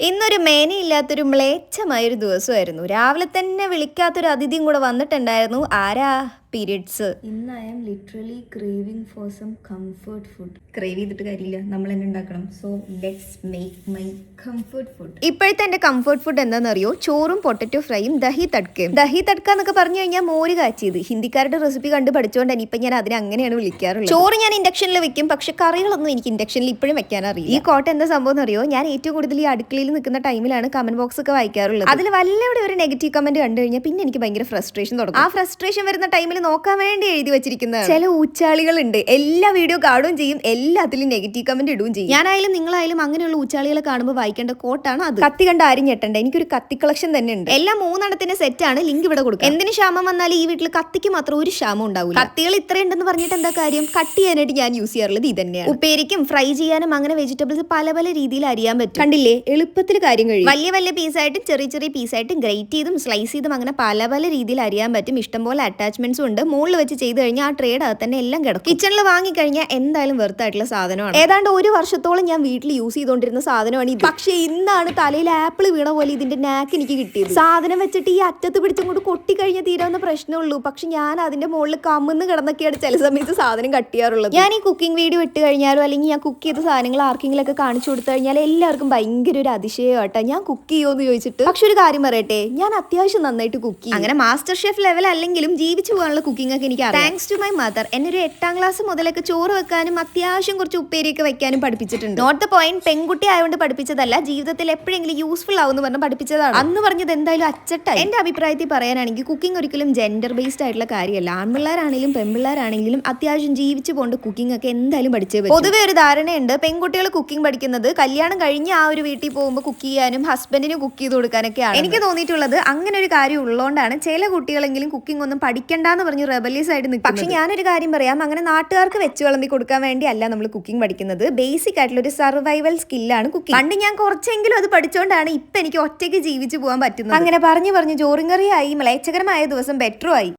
ഇന്നൊരു മേനയില്ലാത്തൊരു മ്ലേച്ഛമായൊരു ദിവസമായിരുന്നു. രാവിലെ തന്നെ വിളിക്കാത്തൊരു അതിഥിയും കൂടെ വന്നിട്ടുണ്ടായിരുന്നു. ആരാ? പീരിയഡ്സ്. ഇന്ന് I am literally craving for some comfort food. Crave ചെയ്തിട്ട് കാര്യമില്ല, നമ്മൾ തന്നെ ഉണ്ടാക്കണം. So let's make my comfort food. ഇപ്പോഴത്തെ എൻ്റെ കംഫർട്ട് ഫുഡ് എന്താണെന്നറിയോ? ചോറും പൊട്ടറ്റോ ഫ്രൈയും ദഹി തഡ്ക്കയും. ദഹി തഡ്ക്ക എന്നൊക്കെ പറഞ്ഞു കഴിഞ്ഞാൽ മോര് കാച്ചിയത്. ഹിന്ദിക്കാരുടെ റെസിപ്പി കണ്ട് പഠിച്ചുകൊണ്ട് തന്നെ ഇപ്പം ഞാൻ അതിനെ അങ്ങനെയാണ് വിളിക്കാറുള്ളത്. ചോറ് ഞാൻ ഇൻഡക്ഷനിൽ വെക്കും, പക്ഷെ കറികളൊന്നും എനിക്ക് ഇൻഡക്ഷനിൽ ഇപ്പോഴും വെക്കാൻ അറിയില്ല. ഈ കോട്ട എന്താ സംഭവം എന്നറിയോ? ഞാൻ ഏറ്റവും കൂടുതൽ ഈ അടുക്കളയിൽ നിൽക്കുന്ന ടൈമിലാണ് കമന്റ് ബോക്സ് ഒക്കെ വായിക്കാറുള്ളത്. അതിൽ വല്ലവിടെ ഒരു നെഗറ്റീവ് കമന്റ് കണ്ടു കഴിഞ്ഞാൽ പിന്നെ എനിക്ക് ഭയങ്കര ഫ്രസ്ട്രേഷൻ തുടങ്ങും. ആ ഫ്രസ്ട്രേഷൻ വരുന്ന ടൈമിൽ നോക്കാൻ വേണ്ടി എഴുതി വെച്ചിരിക്കുന്നത് ചില ഊച്ചാളികളുണ്ട്. എല്ലാ വീഡിയോ കാണുകയും ചെയ്യും, എല്ലാത്തിലും നെഗറ്റീവ് കമന്റ് ഇടുകയും ചെയ്യും. ഞാനായാലും നിങ്ങളായാലും അങ്ങനെയുള്ള ഊച്ചാളികളെ കാണുമ്പോൾ വായിക്കേണ്ട കോട്ടാണ് അത്. കത്തി കണ്ട് ആരും ഞെട്ടണ്ട, എനിക്കൊരു കത്തി കളക്ഷൻ തന്നെ ഉണ്ട്. എല്ലാം 3 സെറ്റാണ്. ലിങ്ക് ഇവിടെ കൊടുക്കുക. എന്തിന് ക്ഷാമം വന്നാലും ഈ വീട്ടിൽ കത്തിക്ക് മാത്രം ഒരു ക്ഷാമം ഉണ്ടാവില്ല. കത്തികൾ ഇത്രയുണ്ടെന്ന് പറഞ്ഞിട്ട് എന്താ കാര്യം? കട്ട് ചെയ്യാനായിട്ട് ഞാൻ യൂസ് ചെയ്യാറുള്ളത് ഇത് തന്നെയാണ്. ഉപ്പേരിക്കും ഫ്രൈ ചെയ്യാനും അങ്ങനെ വെജിറ്റബിൾസ് പല പല രീതിയിൽ അരിയാൻ പറ്റും. കണ്ടില്ലേ, എളുപ്പത്തിൽ കാര്യം കഴിയും. വലിയ വലിയ പീസായിട്ടും ചെറിയ ചെറിയ പീസായിട്ടും ഗ്രേറ്റ് ചെയ്തും സ്ലൈസ് ചെയ്തും അങ്ങനെ പല പല രീതിയിൽ അരിയാൻ പറ്റും. ഇഷ്ടംപോലെ അറ്റാച്ച്മെന്റ്സും ഉണ്ട്. മുകളിൽ വെച്ച് ചെയ്ത് കഴിഞ്ഞാൽ ആ ട്രേഡ് അത് തന്നെ എല്ലാം കിടക്കും. കിച്ചണിൽ വാങ്ങിക്കഴിഞ്ഞാൽ എന്തായാലും വെറുത്തായിട്ടുള്ള സാധനമാണ്. ഏതാണ്ട് 1 വർഷത്തോളം ഞാൻ വീട്ടിൽ യൂസ് ചെയ്തുകൊണ്ടിരുന്ന സാധനമാണ് ഇത്. പക്ഷേ ഇന്നാണ് തലയിൽ ആപ്പിൾ വീണ പോലെ ഇതിന്റെ നാക്ക് എനിക്ക് കിട്ടിയത്. സാധനം വെച്ചിട്ട് ഈ അറ്റത്ത് പിടിച്ചങ്ങോട്ട് കൊട്ടി കഴിഞ്ഞാൽ തീരാവുന്ന പ്രശ്നമുള്ളൂ. പക്ഷെ ഞാൻ അതിന്റെ മുകളിൽ കമ്മെന്ന് കിടന്നൊക്കെയാണ് ചില സമയത്ത് സാധനം കട്ട് ചെയ്യാറുള്ളത്. ഞാൻ ഈ കുക്കിംഗ് വീഡിയോ ഇട്ട് കഴിഞ്ഞാലോ അല്ലെങ്കിൽ ഞാൻ കുക്ക് ചെയ്ത സാധനങ്ങൾ ആർക്കെങ്കിലും ഒക്കെ കാണിച്ചു കൊടുത്തു കഴിഞ്ഞാൽ എല്ലാവർക്കും ഭയങ്കര ഒരു അതിശയമായിട്ടാ ഞാൻ കുക്ക് ചെയ്യുമോ ചോദിച്ചിട്ട്. പക്ഷെ ഒരു കാര്യം പറയട്ടെ, ഞാൻ അത്യാവശ്യം നന്നായിട്ട് കുക്ക് ചെയ്യും. അങ്ങനെ മാസ്റ്റർ ഷെഫ് ലെവൽ അല്ലെങ്കിലും ജീവിച്ചു പോകാനുള്ള കുക്കിംഗ് ഒക്കെ എനിക്ക് അറിയാം. Thanks to my mother. എന്നെ ഒരു 8ാം ക്ലാസ് മുതലൊക്കെ ചോറ് വെക്കാനും അത്യാവശ്യം കുറച്ച് ഉപ്പേരിയൊക്കെ വെക്കാനും പഠിപ്പിച്ചിട്ടുണ്ട്. നോട്ട് ദ പോയിന്റ്, പെൺകുട്ടി ആയതുകൊണ്ട് പഠിപ്പിച്ചതല്ല, ജീവിതത്തിൽ എപ്പോഴെങ്കിലും യൂസ്ഫുൾ ആവുമെന്ന് പറഞ്ഞ് പഠിപ്പിച്ചതാണ്. അന്ന് പറഞ്ഞത് എന്തായാലും അച്ചട്ടായി. എന്റെ അഭിപ്രായത്തിൽ പറയാനാണെങ്കിൽ കുക്കിംഗ് ഒരിക്കലും ജെൻഡർ ബേസ്ഡ് ആയിട്ടുള്ള കാര്യമല്ല. ആൺപിള്ളേരാണെങ്കിലും പെൺപിള്ളേരാണെങ്കിലും അത്യാവശ്യം ജീവിച്ചു പോകേണ്ട കുക്കിംഗ് ഒക്കെ എന്തായാലും പഠിച്ചേ പറ്റും. പൊതുവെ ഒരു ധാരണയുണ്ട്, പെൺകുട്ടികൾ കുക്കിംഗ് പഠിക്കുന്നത് കല്യാണം കഴിഞ്ഞ് ആ ഒരു വീട്ടിൽ പോകുമ്പോൾ കുക്ക് ചെയ്യാനും ഹസ്ബൻഡിന് കുക്ക് ചെയ്ത് കൊടുക്കാനൊക്കെയാണ്. എനിക്ക് തോന്നിയിട്ടുള്ളത് അങ്ങനെ ഒരു കാര്യം ഉള്ളതുകൊണ്ടാണ് ചില കുട്ടികളെങ്കിലും കുക്കിംഗ് ഒന്നും പഠിക്കണ്ടെന്ന് പറഞ്ഞ് റെബലിയസ് ആയിട്ട് നിൽക്കും. പക്ഷെ ഞാനൊരു കാര്യം പറയാം, അങ്ങനെ നാട്ടുകാർക്ക് വെച്ച് വിളമ്പി കൊടുക്കാൻ വേണ്ടി അല്ല നമ്മൾ കുക്കിംഗ് പഠിക്കുന്നത്. ബേസിക് ആയിട്ടുള്ള ഒരു സർവൈവൽ സ്കില്ലാണ് കുക്കിംഗ്. പണ്ട് ഞാൻ കുറച്ചെങ്കിലും അത് പഠിച്ചുകൊണ്ടാണ് ഇപ്പൊ എനിക്ക് ഒറ്റയ്ക്ക് ജീവിച്ചു പോകാൻ പറ്റുന്നത്. അങ്ങനെ പറഞ്ഞു ചോറും കറിയായി, മ്ലേച്ഛകരമായ ദിവസം ബെറ്ററും ആയി.